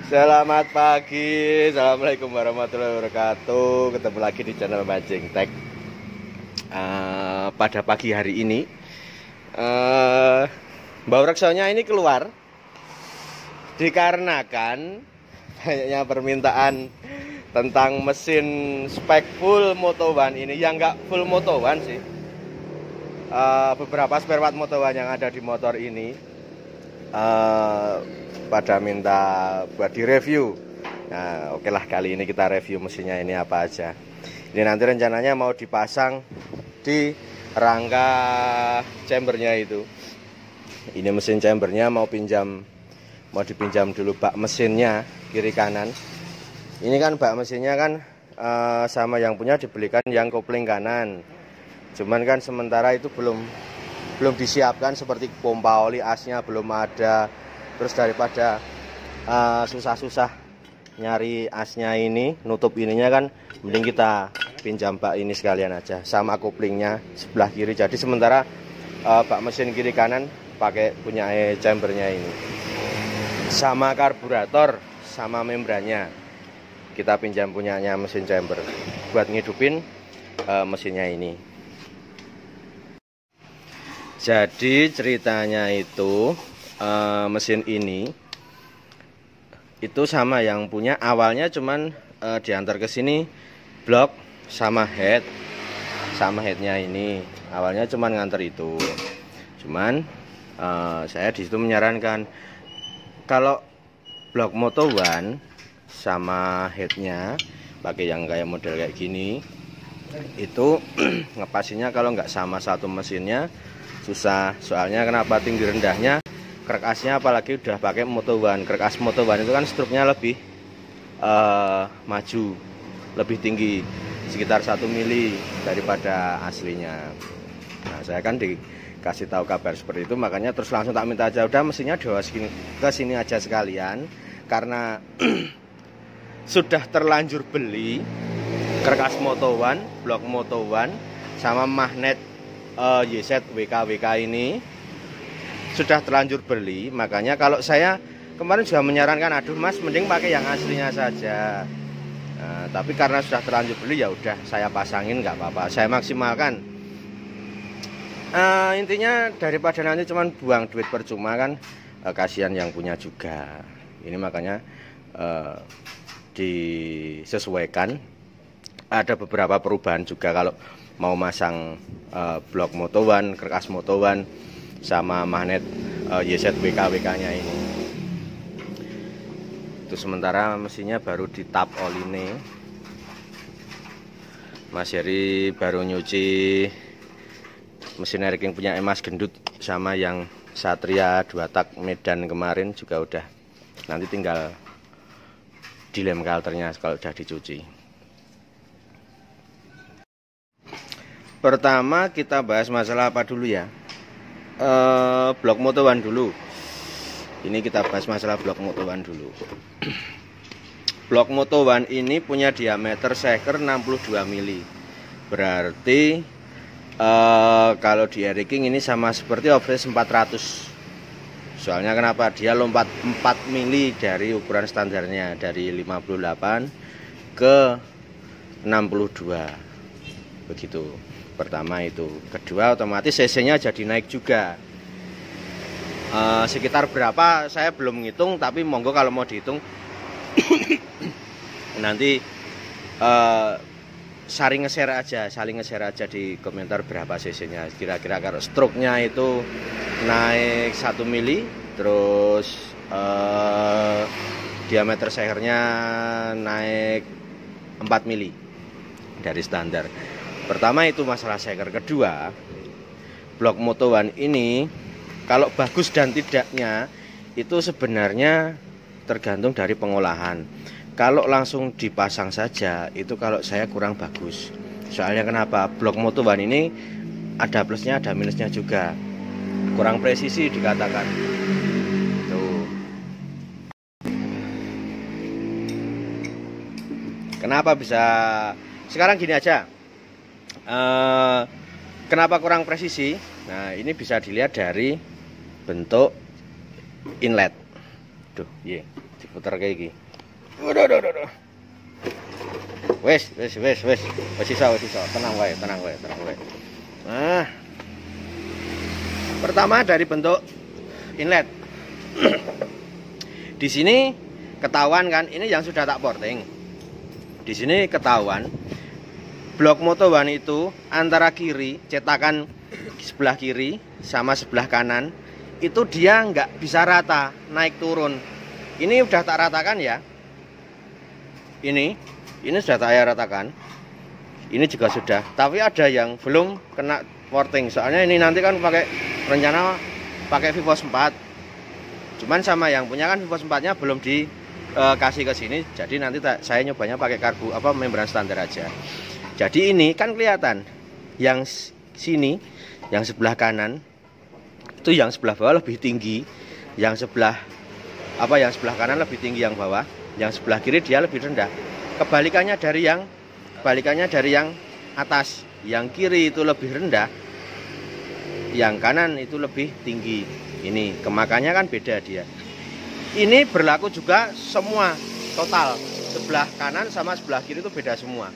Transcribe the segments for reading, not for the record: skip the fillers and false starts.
Selamat pagi, assalamualaikum warahmatullahi wabarakatuh. Ketemu lagi di channel Mancing Tech. Pada pagi hari ini, Mbak Reksonya ini keluar dikarenakan banyaknya permintaan tentang mesin spek full Moto One ini. Yang nggak full Moto One sih, beberapa spare part Moto One yang ada di motor ini pada minta buat direview. Nah, oke lah, kali ini kita review mesinnya ini apa aja. Ini nanti rencananya mau dipasang di rangka chambernya itu. Ini mesin chambernya mau dipinjam dulu bak mesinnya kiri kanan. Ini kan bak mesinnya kan sama yang punya dibelikan yang kopling kanan. Cuman kan sementara itu belum disiapkan, seperti pompa oli asnya belum ada. Terus daripada susah-susah nyari asnya ini, nutup ininya kan, mending kita pinjam bak ini sekalian aja sama koplingnya sebelah kiri. Jadi sementara bak mesin kiri kanan pakai punya chambernya ini, sama karburator sama membrannya kita pinjam punyanya mesin chamber buat ngidupin mesinnya ini. Jadi ceritanya itu mesin ini itu sama yang punya awalnya, cuman diantar ke sini blok sama headnya ini. Awalnya cuman nganter itu, cuman saya disitu menyarankan kalau blok Moto One sama headnya pakai yang kayak model kayak gini, itu ngepasinya kalau nggak sama satu mesinnya susah. Soalnya kenapa? Tinggi rendahnya krek asnya, apalagi udah pakai Moto One. Krek as Moto One itu kan struknya lebih maju, lebih tinggi, sekitar 1 mili daripada aslinya. Nah, saya kan dikasih tahu kabar seperti itu, makanya terus langsung tak minta aja, udah mesinnya dibawa ke sini aja sekalian, karena sudah terlanjur beli krek as Moto One, blok Moto One sama magnet YZ WK ini sudah terlanjur beli. Makanya kalau saya kemarin juga menyarankan, aduh mas, mending pakai yang aslinya saja. Nah, tapi karena sudah terlanjur beli, ya udah saya pasangin, nggak apa-apa, saya maksimalkan. Intinya daripada nanti cuman buang duit percuma kan, kasihan yang punya juga. Ini makanya disesuaikan. Ada beberapa perubahan juga kalau mau masang blok Moto One, krek as Moto One sama magnet YZ WK nya ini. Itu sementara mesinnya baru di tap oli nih. Mas Heri baru nyuci mesin air king punya Mas Gendut sama yang Satria 2 tak Medan kemarin juga udah. Nanti tinggal dilem kalternya kalau udah dicuci. Pertama kita bahas masalah apa dulu ya? Blok Moto One dulu. Ini kita bahas masalah blok Moto One dulu. Blok Moto One ini punya diameter seker 62 mili. Berarti kalau di Air King ini sama seperti Office 400. Soalnya kenapa? Dia lompat 4 mili dari ukuran standarnya, dari 58 ke 62. Begitu. Pertama itu. Kedua, otomatis cc-nya jadi naik juga. Sekitar berapa saya belum ngitung, tapi monggo kalau mau dihitung nanti saling nge-share aja di komentar berapa cc-nya. Kira-kira kalau stroke-nya itu naik 1 mili, terus diameter sehernya naik 4 mili dari standar. Pertama itu masalah seker. Kedua, blok Moto One ini kalau bagus dan tidaknya itu sebenarnya tergantung dari pengolahan. Kalau langsung dipasang saja itu kalau saya kurang bagus. Soalnya kenapa? Blok Moto One ini ada plusnya ada minusnya juga. Kurang presisi dikatakan. Tuh. Kenapa bisa? Sekarang gini aja. Kenapa kurang presisi? Nah, ini bisa dilihat dari bentuk inlet. Tuh, yeah. diputer kayak gini. Waduh. Wes iso. Tenang wae. Nah, pertama dari bentuk inlet. Di sini ketahuan kan, ini yang sudah tak porting. Di sini ketahuan blok Moto One itu antara kiri, cetakan sebelah kiri sama sebelah kanan itu dia nggak bisa rata, naik turun. Ini udah tak ratakan ya. Ini sudah saya ratakan. Ini juga sudah. Tapi ada yang belum kena porting. Soalnya ini nanti kan rencana pakai Vivos 4. Cuman sama yang punya kan Vivos 4-nya belum dikasih ke sini. Jadi nanti saya nyobanya pakai membran standar aja. Jadi ini kan kelihatan yang sini, yang sebelah kanan itu yang sebelah bawah lebih tinggi, yang sebelah kanan lebih tinggi yang bawah. Yang sebelah kiri dia lebih rendah. Kebalikannya dari yang atas. Yang kiri itu lebih rendah, yang kanan itu lebih tinggi. Ini kemakannya kan beda dia. Ini berlaku juga semua total. Sebelah kanan sama sebelah kiri itu beda semua.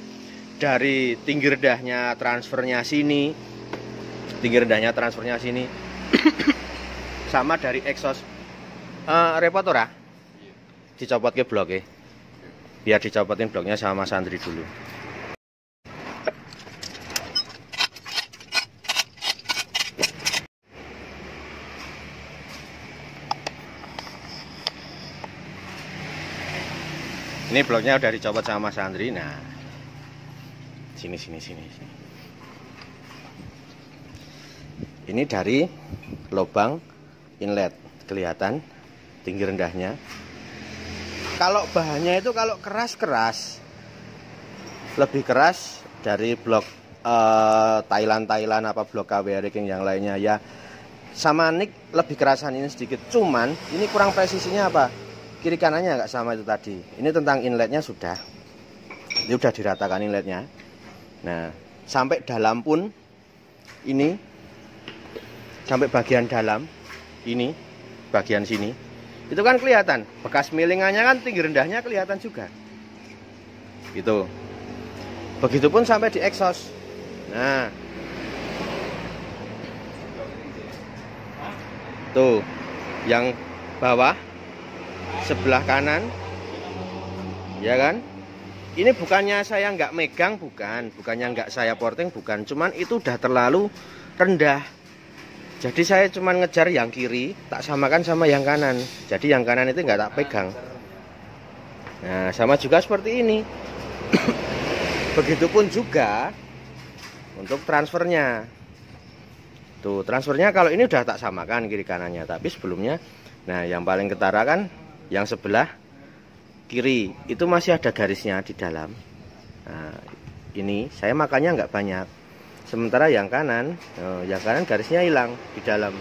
Dari tinggi rendahnya transfernya sini, sama dari exhaust. Repot ora? Dicopot ke bloknya, biar dicopotin bloknya sama Mas Andri dulu. Ini bloknya udah dicopot sama Mas Andri. Nah, sini. Ini dari lubang inlet kelihatan tinggi rendahnya. Kalau bahannya itu kalau keras lebih keras dari blok Thailand blok KW Riking yang lainnya ya. Sama Nick lebih kerasan ini sedikit. Cuman ini kurang presisinya apa? Kiri kanannya nggak sama itu tadi. Ini tentang inletnya sudah. Ini udah diratakan inletnya. Nah, sampai dalam pun ini sampai bagian dalam ini bagian sini. Itu kan kelihatan, bekas milingannya kan tinggi rendahnya kelihatan juga. Gitu. Begitupun sampai di exhaust. Nah. Tuh, yang bawah sebelah kanan. Ya kan? Ini bukannya saya nggak megang, bukannya nggak saya porting, bukan. Cuman itu udah terlalu rendah. Jadi saya cuma ngejar yang kiri, tak samakan sama yang kanan. Jadi yang kanan itu nggak tak pegang. Nah, sama juga seperti ini. Begitupun juga untuk transfernya. Tuh, transfernya kalau ini udah tak samakan kiri kanannya. Tapi sebelumnya, nah yang paling ketara kan yang sebelah kiri. Itu masih ada garisnya di dalam. Nah, ini saya makannya nggak banyak. Sementara yang kanan garisnya hilang di dalam.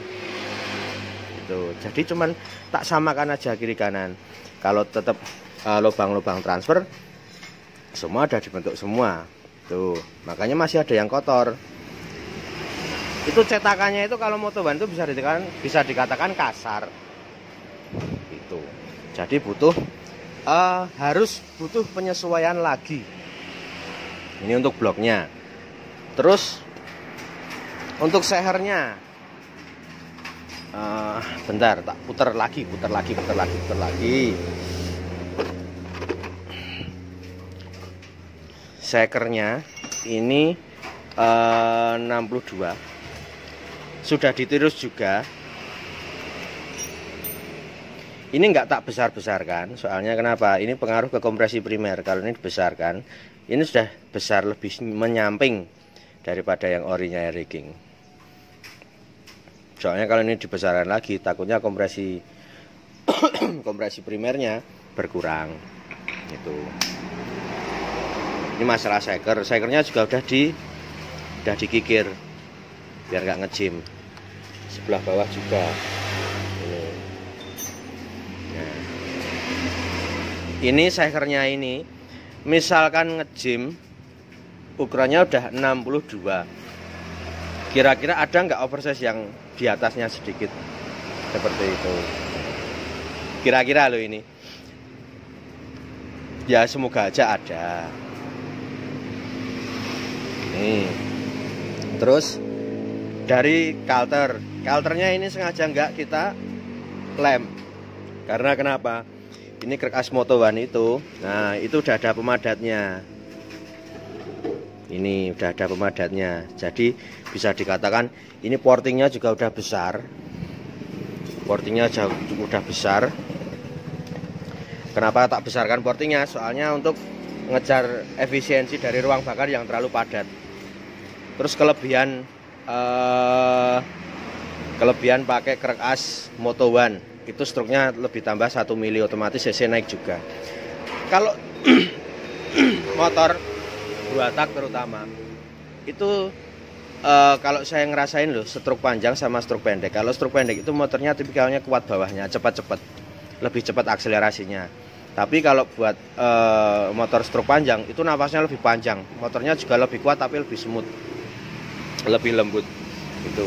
Itu. Jadi cuman tak samakan aja kiri kanan. Kalau tetap lubang-lubang transfer semua ada dibentuk semua. Tuh, makanya masih ada yang kotor. Itu cetakannya itu kalau Moto One itu bisa dikatakan kasar. Itu. Jadi harus butuh penyesuaian lagi. Ini untuk bloknya. Terus untuk sehernya, bentar, tak putar lagi. Sekernya ini 62, sudah ditirus juga. Ini nggak tak besar-besarkan, soalnya kenapa? Ini pengaruh ke kompresi primer. Kalau ini dibesarkan, ini sudah besar, lebih menyamping daripada yang orinya Riking. Soalnya kalau ini dibesarkan lagi, takutnya kompresi primernya berkurang. Itu. Ini masalah sekernya juga udah dikikir biar nggak ngejim. Sebelah bawah juga. Nah. Ini sekernya ini, misalkan ngejim, ukurannya udah 62. Kira-kira ada nggak oversize yang di atasnya sedikit seperti itu? Kira-kira loh ini. Ya semoga aja ada. Nih. Terus dari kalternya ini sengaja nggak kita lem. Karena kenapa? Ini krek as Moto One itu, nah itu udah ada pemadatnya. Ini udah ada pemadatnya. Jadi bisa dikatakan ini portingnya juga udah besar. Portingnya udah besar. Kenapa tak besarkan portingnya? Soalnya untuk ngejar efisiensi dari ruang bakar yang terlalu padat. Terus kelebihan pakai krek as Moto One itu struknya lebih tambah 1 mili, otomatis cc naik juga. Kalau motor 2 tak terutama itu kalau saya ngerasain loh, struk panjang sama struk pendek. Kalau struk pendek itu motornya tipikalnya kuat bawahnya, cepat-cepat, lebih cepat akselerasinya. Tapi kalau buat motor struk panjang itu nafasnya lebih panjang, motornya juga lebih kuat tapi lebih smooth, lebih lembut itu.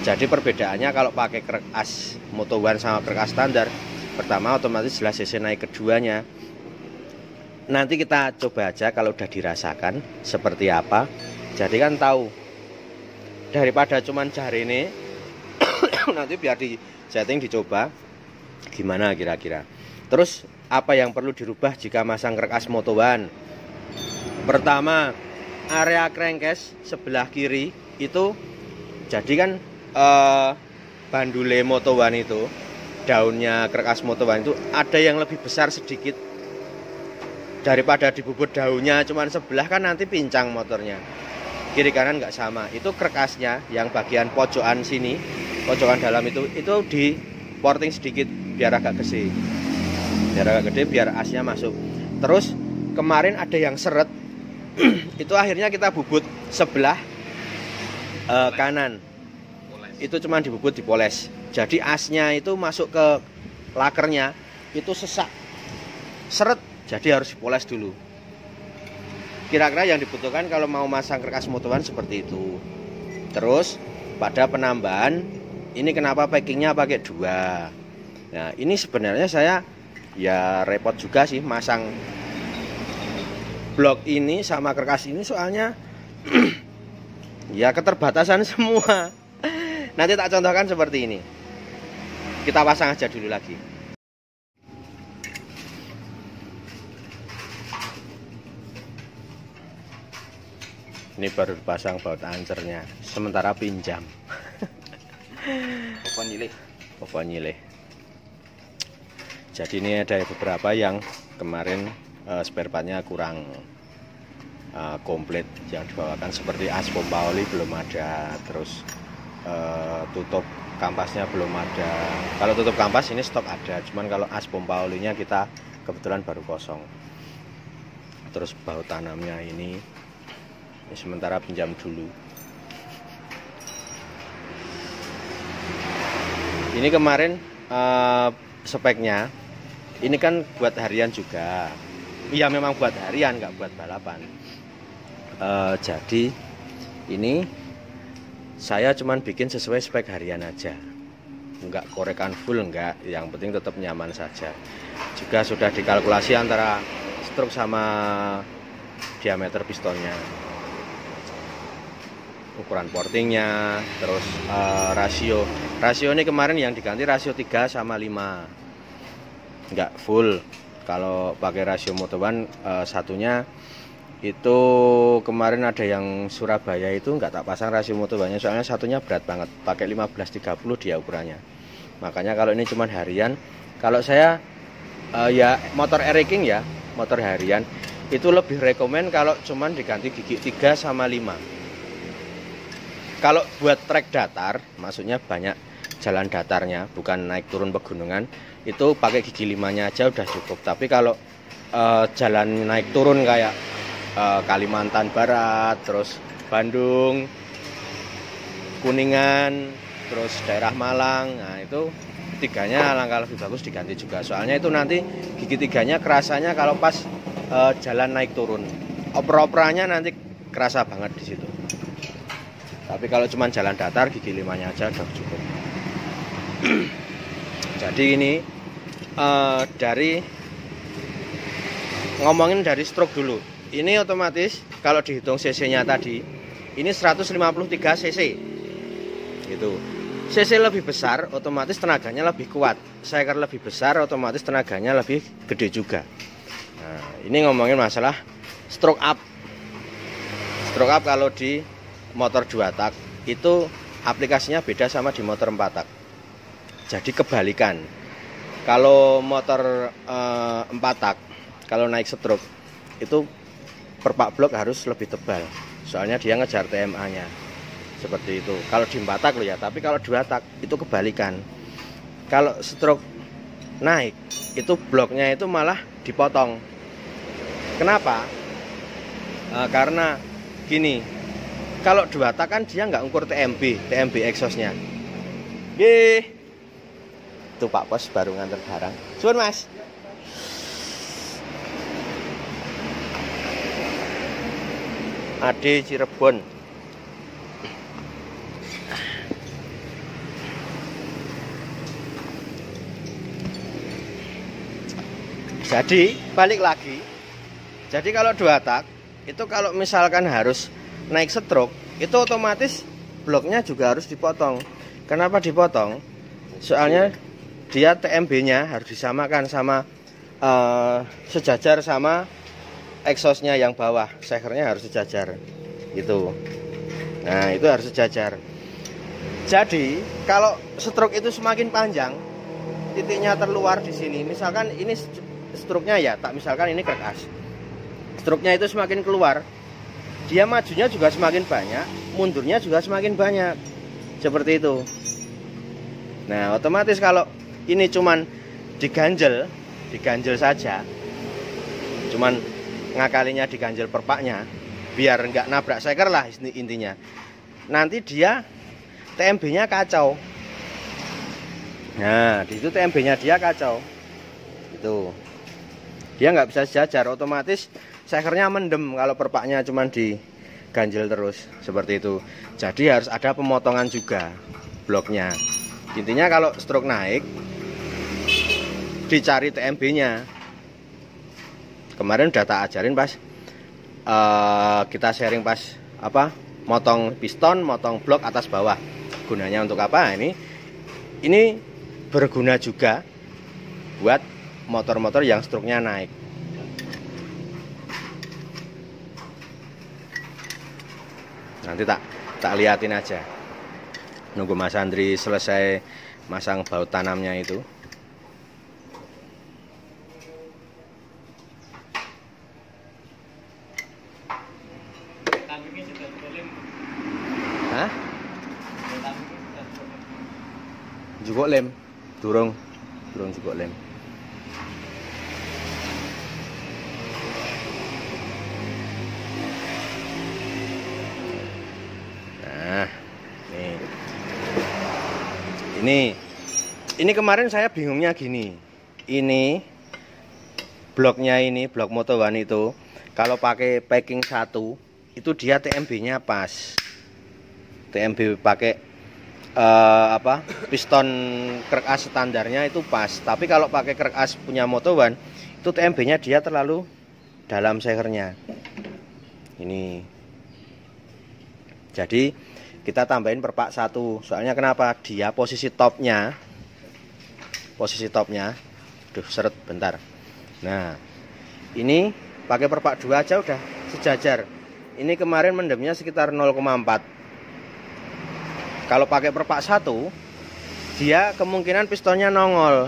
Jadi perbedaannya kalau pakai krek as Moto One sama krek as standar, pertama otomatis jelas cc naik, keduanya nanti kita coba aja kalau udah dirasakan seperti apa. Jadi kan tahu, daripada cuman cari ini nanti biar di setting dicoba gimana kira-kira. Terus apa yang perlu dirubah jika masang krek as Moto One? Pertama, area crankcase sebelah kiri itu, jadi kan bandule Moto One itu, daunnya krek as Moto One itu ada yang lebih besar sedikit. Daripada dibubut daunnya cuman sebelah kan nanti pincang motornya. Kiri kanan nggak sama. Itu krek asnya yang bagian pojokan sini, pojokan dalam itu di porting sedikit biar agak gede. Biar agak gede biar asnya masuk. Terus kemarin ada yang seret. Itu akhirnya kita bubut sebelah kanan. Itu cuman dibubut, dipoles. Jadi asnya itu masuk ke lakernya itu sesak, seret. Jadi harus dipoles dulu. Kira-kira yang dibutuhkan kalau mau masang krek as Moto One seperti itu. Terus pada penambahan ini kenapa packingnya pakai 2? Nah ini sebenarnya saya ya repot juga sih masang blok ini sama krek as ini, soalnya ya keterbatasan semua. Nanti tak contohkan seperti ini. Kita pasang aja dulu lagi. Ini baru dipasang baut ancernya, sementara pinjam. Pokok nyilih. Jadi ini ada beberapa yang kemarin spare partnya kurang komplit yang dibawakan, seperti as pompa oli belum ada, terus tutup kampasnya belum ada. Kalau tutup kampas ini stok ada, cuman kalau as pompa olinya kita kebetulan baru kosong. Terus baut tanamnya ini sementara pinjam dulu. Ini kemarin speknya ini kan buat harian juga. Iya memang buat harian, nggak buat balapan. Jadi ini saya cuman bikin sesuai spek harian aja, nggak korekan full, nggak. Yang penting tetap nyaman saja. Juga sudah dikalkulasi antara struk sama diameter pistonnya, ukuran portingnya, terus rasio ini kemarin yang diganti rasio 3:5, nggak full. Kalau pakai rasio Moto One satunya itu kemarin ada yang Surabaya itu nggak tak pasang rasio Moto One, soalnya satunya berat banget, pakai 15:30 dia ukurannya. Makanya kalau ini cuman harian, kalau saya ya motor Eriking ya, motor harian itu lebih rekomen kalau cuman diganti gigi 3:5. Kalau buat trek datar, maksudnya banyak jalan datarnya, bukan naik turun pegunungan, itu pakai gigi 5-nya aja udah cukup. Tapi kalau jalan naik turun kayak Kalimantan Barat, terus Bandung, Kuningan, terus daerah Malang, nah itu tiganya alangkah lebih bagus diganti juga. Soalnya itu nanti gigi 3-nya kerasanya kalau pas jalan naik turun, oper-operannya nanti kerasa banget di situ. Tapi kalau cuma jalan datar, gigi 5-nya aja udah cukup. Jadi ini dari ngomongin dari stroke dulu. Ini otomatis kalau dihitung cc-nya tadi, ini 153 cc. Gitu. cc lebih besar, otomatis tenaganya lebih kuat. Cycle lebih besar, otomatis tenaganya lebih gede juga. Nah, ini ngomongin masalah stroke up. Stroke up kalau di motor 2 tak itu aplikasinya beda sama di motor 4 tak. Jadi kebalikan. Kalau motor 4 tak, kalau naik stroke itu perpak blok harus lebih tebal. Soalnya dia ngejar TMA-nya. Seperti itu. Kalau di 4 tak loh ya, tapi kalau 2 tak itu kebalikan. Kalau stroke naik, itu bloknya itu malah dipotong. Kenapa? Karena gini, kalau 2 tak kan dia nggak ukur TMB exhaustnya. Yeay. Tuh Pak Pos baru nganter barang. Suwun Mas. Ade Cirebon. Jadi balik lagi. Jadi kalau 2 tak itu kalau misalkan harus naik stroke, itu otomatis bloknya juga harus dipotong. Kenapa dipotong? Soalnya dia TMB-nya harus disamakan sama sejajar sama exhaustnya yang bawah. Shakernya harus sejajar gitu. Nah itu harus sejajar. Jadi kalau stroke itu semakin panjang, titiknya terluar di sini. Misalkan ini stroke-nya ya, tak misalkan ini crack as. Stroke-nya itu semakin keluar, dia majunya juga semakin banyak, mundurnya juga semakin banyak. Seperti itu. Nah, otomatis kalau ini cuman diganjel saja, cuman ngakalinya diganjel perpaknya, biar nggak nabrak seker lah intinya. Nanti dia TMB-nya kacau. Nah, di situ TMB-nya dia kacau. Itu. Dia nggak bisa sejajar, otomatis sekernya mendem kalau perpaknya cuman diganjel terus seperti itu. Jadi harus ada pemotongan juga bloknya. Intinya kalau stroke naik dicari TMB-nya. Kemarin udah tak ajarin pas kita sharing pas motong piston, motong blok atas bawah. Gunanya untuk apa? Ini berguna juga buat motor-motor yang stroke-nya naik. Nanti tak liatin aja. Nunggu Mas Andri selesai masang baut tanamnya itu. Hah? Juga lem. Durung juga lem. Nah, ini kemarin saya bingungnya gini. Ini bloknya blok Moto One itu kalau pakai packing 1 itu dia TMB-nya pas. TMB pakai piston crack as standarnya itu pas. Tapi kalau pakai crack as punya Moto One itu TMB-nya dia terlalu dalam sekernya. Ini. Jadi kita tambahin perpak 1. Soalnya kenapa? Dia posisi topnya. Duh, seret bentar. Nah, ini pakai perpak 2 aja udah sejajar. Ini kemarin mendemnya sekitar 0,4. Kalau pakai perpak 1, dia kemungkinan pistonnya nongol.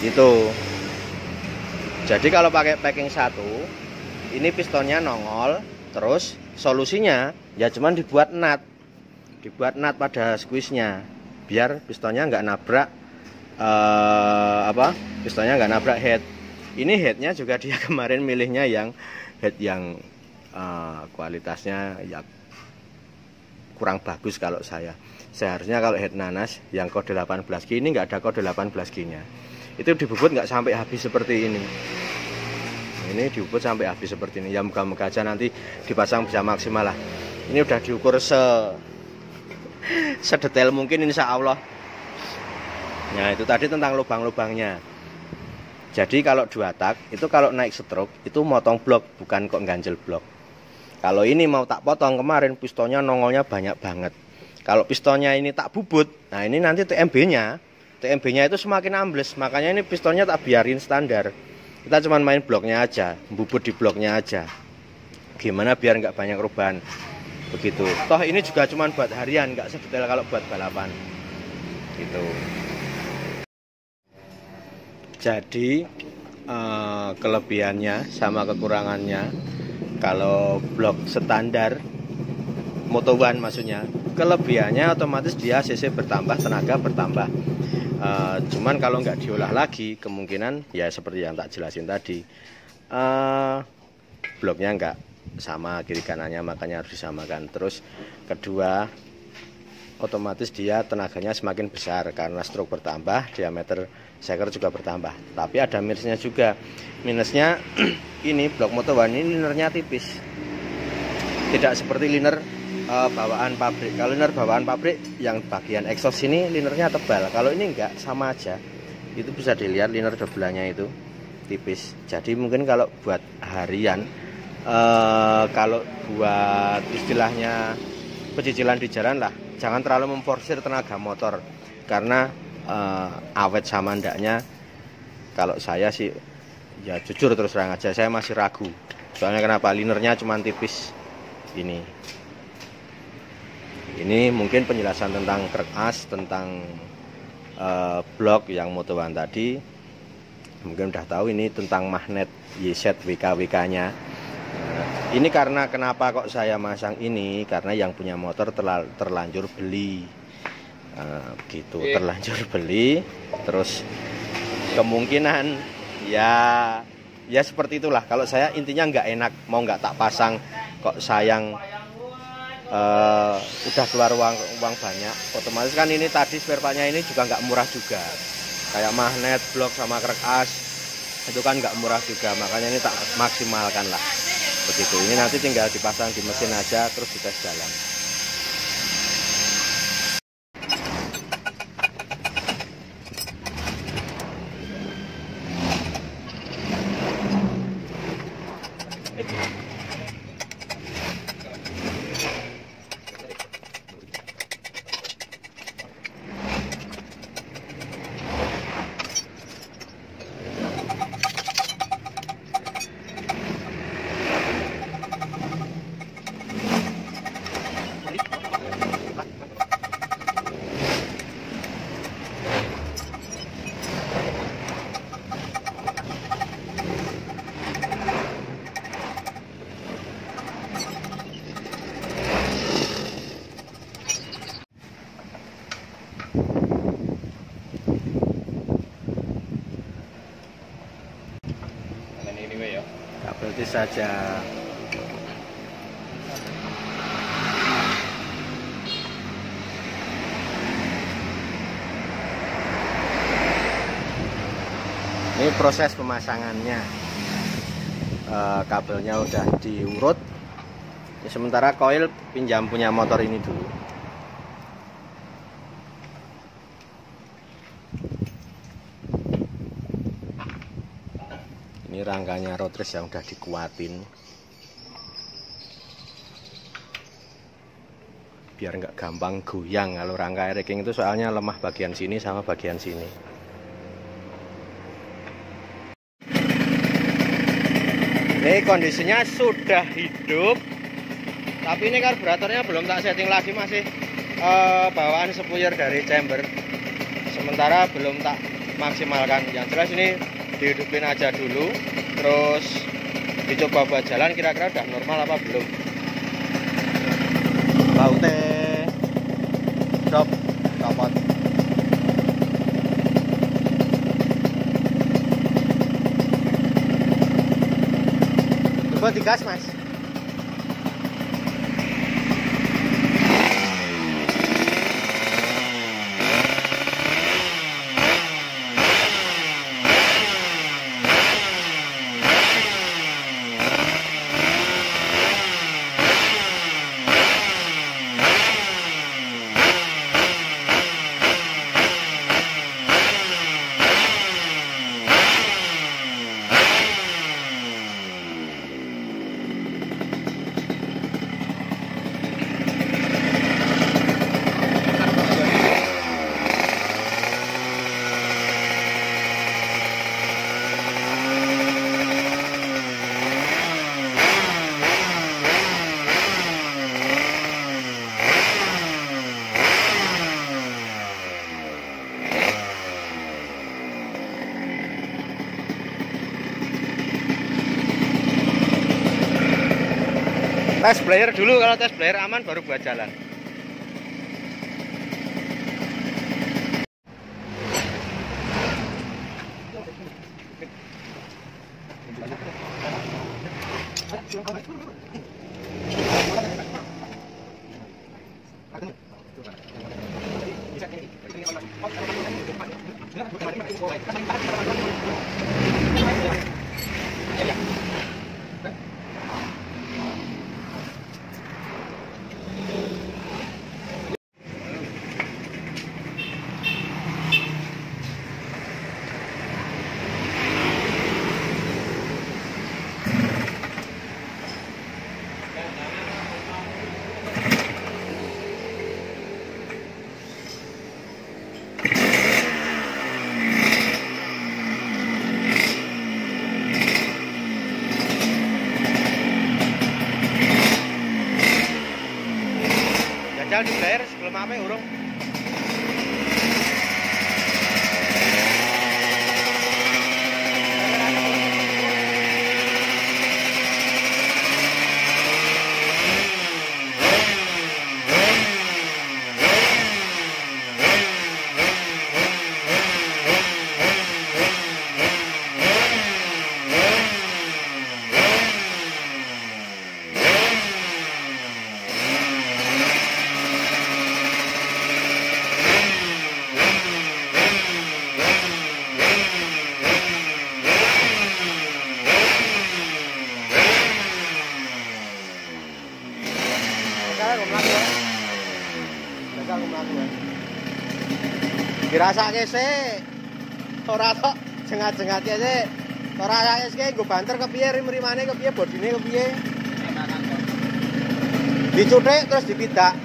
Gitu. Jadi kalau pakai packing 1, ini pistonnya nongol, terus solusinya ya cuman dibuat nut pada squeeze-nya biar pistonnya nggak nabrak pistonnya nggak nabrak head. Ini headnya juga dia kemarin milihnya yang head yang kualitasnya ya kurang bagus. Kalau seharusnya kalau head nanas yang kode 18G ini nggak ada kode 18G nya, itu dibubut nggak sampai habis seperti ini. Ini dibubut sampai habis seperti ini. Ya moga-moga aja nanti dipasang bisa maksimal lah. Ini udah diukur sedetail mungkin insya Allah. Nah itu tadi tentang lubang-lubangnya. Jadi kalau 2 tak itu kalau naik stroke itu motong blok, bukan kok ganjel blok. Kalau ini mau tak potong kemarin pistonnya nongolnya banyak banget. Kalau pistonnya ini tak bubut, nah ini nanti TMB-nya itu semakin ambles. Makanya ini pistonnya tak biarin standar. Kita cuma main bloknya aja, bubut di bloknya aja. Gimana biar nggak banyak perubahan. Begitu. Toh ini juga cuma buat harian, nggak sedetail kalau buat balapan. Gitu. Jadi kelebihannya sama kekurangannya kalau blok standar Moto1 maksudnya, kelebihannya otomatis dia cc bertambah, tenaga bertambah. Cuman kalau nggak diolah lagi kemungkinan ya seperti yang tak jelasin tadi, bloknya nggak sama kiri kanannya, makanya harus disamakan. Terus kedua, otomatis dia tenaganya semakin besar karena stroke bertambah, diameter shaker juga bertambah. Tapi ada minusnya juga. Minusnya ini blok Moto1 ini linernya tipis, tidak seperti liner bawaan pabrik. Kalau liner bawaan pabrik yang bagian exhaust ini linernya tebal, kalau ini enggak, sama aja. Itu bisa dilihat liner dobelannya itu tipis. Jadi mungkin kalau buat harian, kalau buat istilahnya pecicilan di jalan lah, jangan terlalu memforsir tenaga motor, karena awet sama ndaknya. Kalau saya sih ya jujur terus terang aja, saya masih ragu. Soalnya kenapa? Linernya cuma tipis ini. Ini mungkin penjelasan tentang krek as, tentang blok yang Moto1 tadi. Mungkin udah tahu ini tentang magnet YZ WK-WK-nya. Ini karena kenapa kok saya masang ini, karena yang punya motor terlanjur beli. Gitu, terlanjur beli. Terus kemungkinan ya seperti itulah. Kalau saya intinya nggak enak, mau nggak tak pasang, kok sayang. Udah keluar uang banyak, otomatis kan ini tadi spare partnya ini juga nggak murah juga, kayak magnet, blok sama krek as itu kan nggak murah juga, makanya ini tak maksimalkan lah begitu. Ini nanti tinggal dipasang di mesin aja terus dites jalan. Kabel tis saja. Ini proses pemasangannya. Kabelnya udah diurut. Ya, sementara koil pinjam punya motor ini dulu. Ini rangkanya road race yang udah dikuatin biar nggak gampang goyang. Kalau rangka racing itu soalnya lemah bagian sini sama bagian sini. Ini kondisinya sudah hidup, tapi ini karburatornya belum tak setting lagi, masih bawaan spuyer dari chamber, sementara belum tak maksimalkan. Yang jelas ini dihidupin aja dulu, terus dicoba buat jalan, kira-kira udah normal apa belum. Baute stop copot. Coba digas mas. Tes player dulu, kalau tes player aman baru buat jalan. Jajal di player sebelum apa urung. Dirasake sih. Ora tok jengat-jengati sih. Ora rasake sih nggo banter kepiye rim-rimane kepiye bodine kepiye. Dicuthik terus dipidak.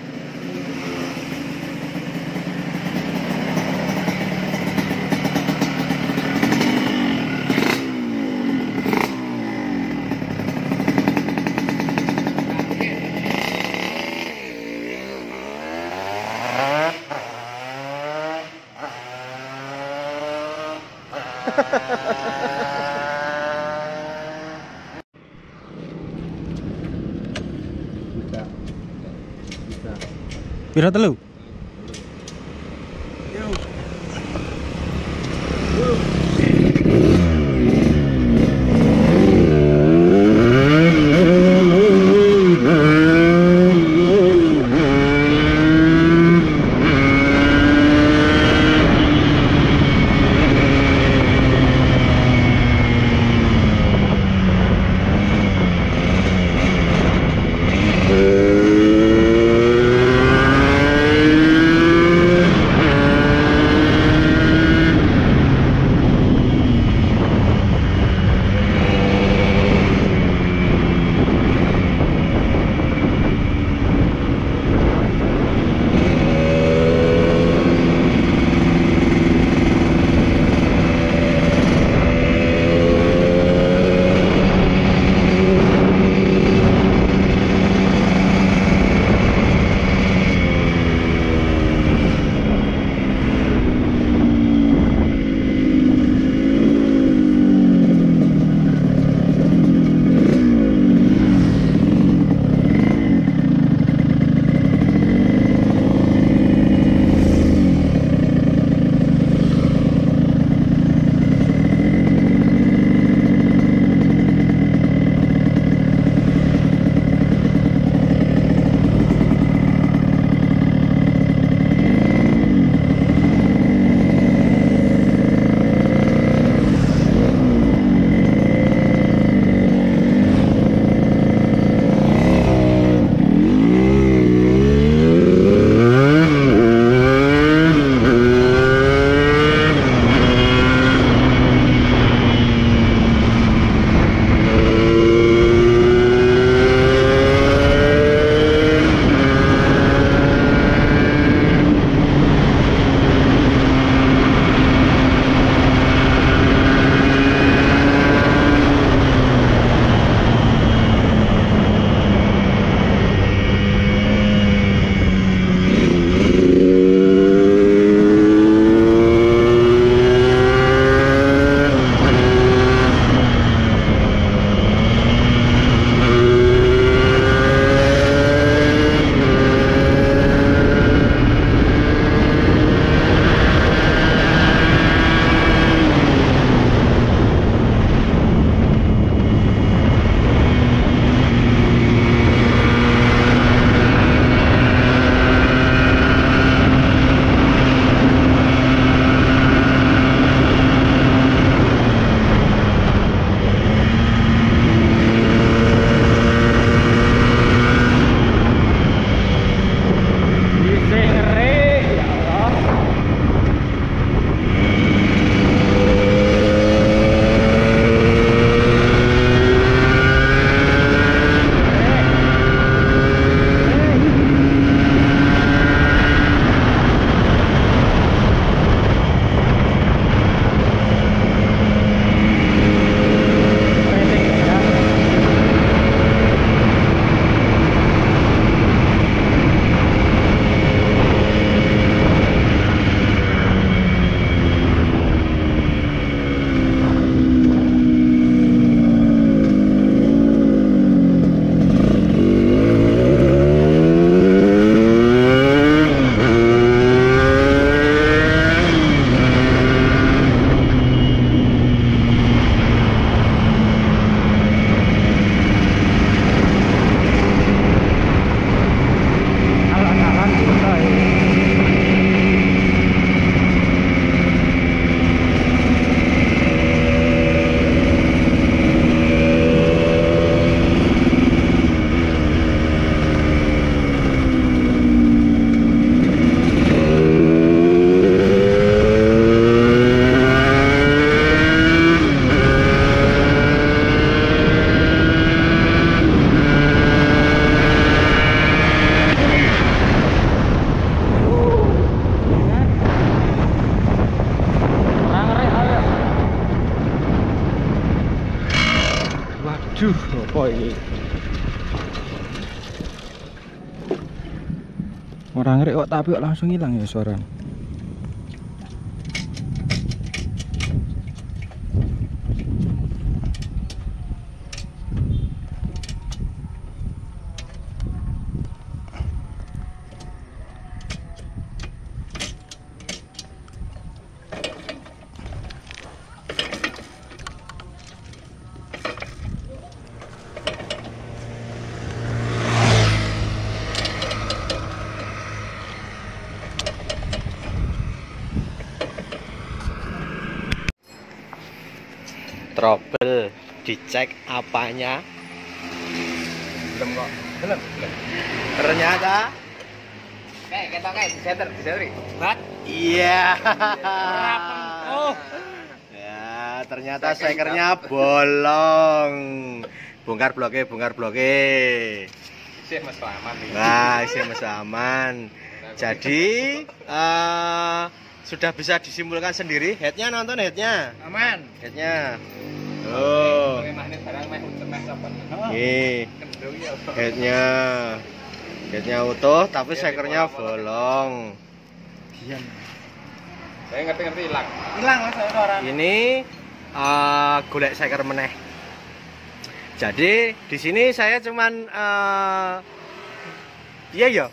Pira telu? Waduh, apa ini? Orang ngerek kok tapi kok langsung hilang ya suara. Trouble, dicek apanya? Belum kok. Belum. Ternyata Diseter. iya. Oh. Ya, ternyata sekernya bolong. Bongkar bloke. Sih Mas aman nih. Wah, isi masih aman. Jadi sudah bisa disimpulkan sendiri. Headnya nonton headnya. Aman. Headnya. Oh. Nih. Headnya utuh tapi sekernya bolong. Saya ngerti hilang. Hilang Mas suara. Ini golek seker meneh. Jadi di sini saya cuman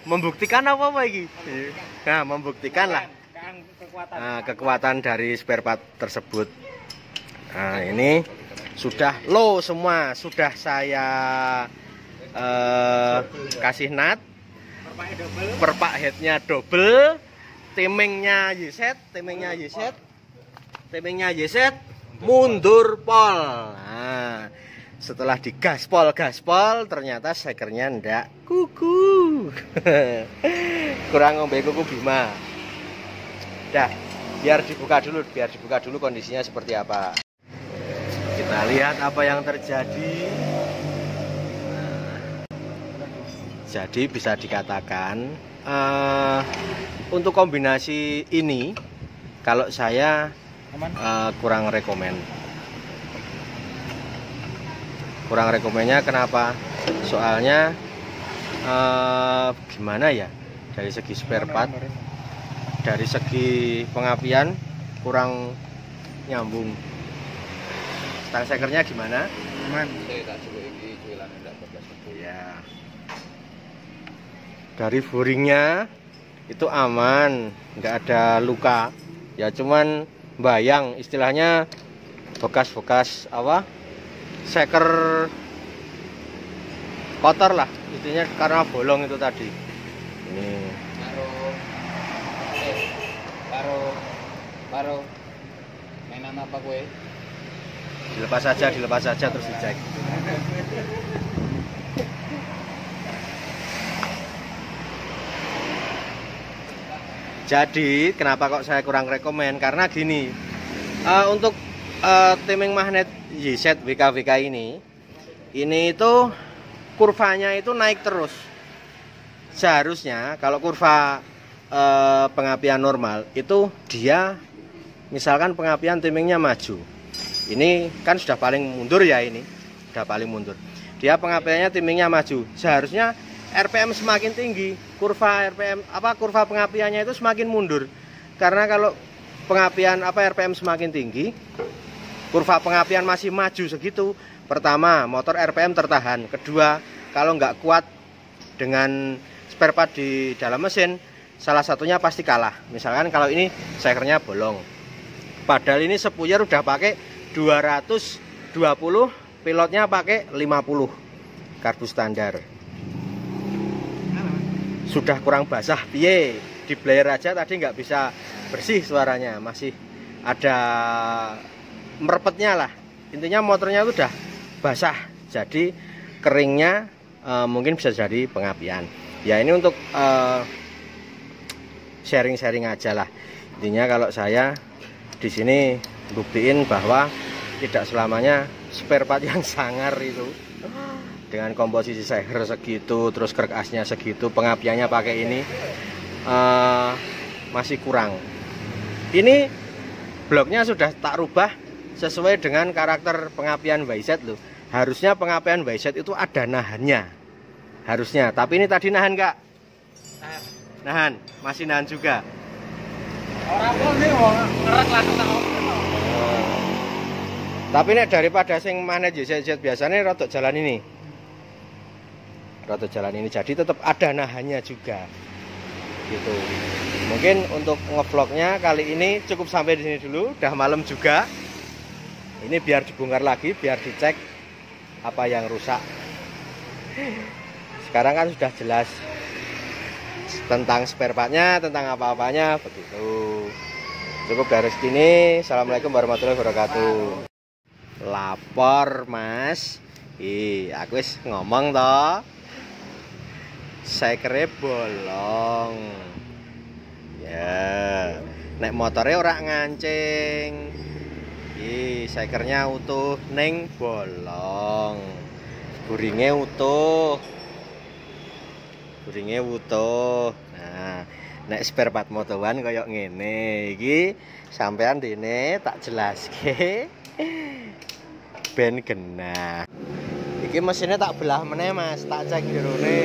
membuktikan apa iki? Nah, membuktikan lah kekuatan dari spare part tersebut. Nah, ini sudah low semua, sudah saya kasih nut, perpak headnya double, timingnya YZ, mundur pol. Nah, setelah digaspol ternyata sekernya ndak kuku. Kurang ngombe kuku Bima. Dah, biar dibuka dulu kondisinya seperti apa. Kita lihat apa yang terjadi. Jadi bisa dikatakan untuk kombinasi ini kalau saya kurang rekomennya. Kenapa? Soalnya gimana ya, dari segi spare part, dari segi pengapian kurang nyambung. Stang sekernya gimana? Aman. Ya. Dari boringnya itu aman, nggak ada luka. Ya cuman bayang, istilahnya bekas-bekas apa? Seker kotor lah, intinya karena bolong itu tadi. Ini. Baru. Mainan apa gue? Dilepas saja terus dicek. Jadi kenapa kok saya kurang rekomen? Karena gini, untuk timing magnet YZ WKWK ini itu kurvanya itu naik terus. Seharusnya kalau kurva pengapian normal itu dia misalkan pengapian timingnya maju. Ini kan sudah paling mundur ya, ini sudah paling mundur. Dia pengapiannya timingnya maju. Seharusnya RPM semakin tinggi, kurva pengapiannya itu semakin mundur. Karena kalau pengapian RPM semakin tinggi, kurva pengapian masih maju segitu. Pertama, motor RPM tertahan. Kedua, kalau nggak kuat dengan spare part di dalam mesin, salah satunya pasti kalah. Misalkan kalau ini sekernya bolong, padahal ini sepuyer udah pakai 220, pilotnya pakai 50 karbu standar. Sudah kurang basah piye, di blayer aja tadi nggak bisa bersih suaranya, masih ada merepetnya lah. Intinya motornya itu udah basah, jadi keringnya mungkin bisa jadi pengapian. Ya ini untuk sharing-sharing aja lah. Intinya kalau saya di sini buktiin bahwa tidak selamanya spare part yang sangar itu dengan komposisi seher segitu, terus krek asnya segitu, pengapiannya pakai ini masih kurang. Ini bloknya sudah tak rubah sesuai dengan karakter pengapian YZ loh. Harusnya pengapian YZ itu ada nahannya. Harusnya, tapi ini tadi nahan nggak? Nahan, masih nahan juga. Orang pun nih wong ngerek langsung tak Tapi ini daripada sing magnet YZ biasanya rotok jalan ini. Rotok jalan ini, jadi tetap ada nahannya juga. Gitu. Mungkin untuk ngevlognya kali ini cukup sampai di sini dulu. Udah malam juga. Ini biar dibongkar lagi, biar dicek apa yang rusak. Sekarang kan sudah jelas tentang spare partnya, tentang apa-apanya, begitu. Cukup dari sini. Assalamualaikum warahmatullahi wabarakatuh. Lapor mas, aku wis ngomong toh, sekere bolong. Ya, nek motornya ora ngancing. Sekernya utuh neng bolong. Buringnya utuh. Nah, nek spare part motoran koyok ngene iki sampean dene tak jelaske ben genah. Iki mesinnya tak belah meneh Mas, tak cek jerone.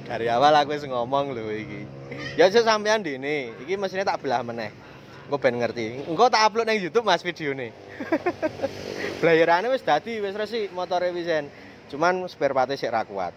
Dari awal aku wis ngomong lho iki. Ya aja sampean dene, iki mesinnya tak belah meneh. Engko ben ngerti. Engko tak upload nang YouTube Mas videone. Blayerane wis dadi, wis resik motore wisen. Cuman spare part-e sik ra kuat.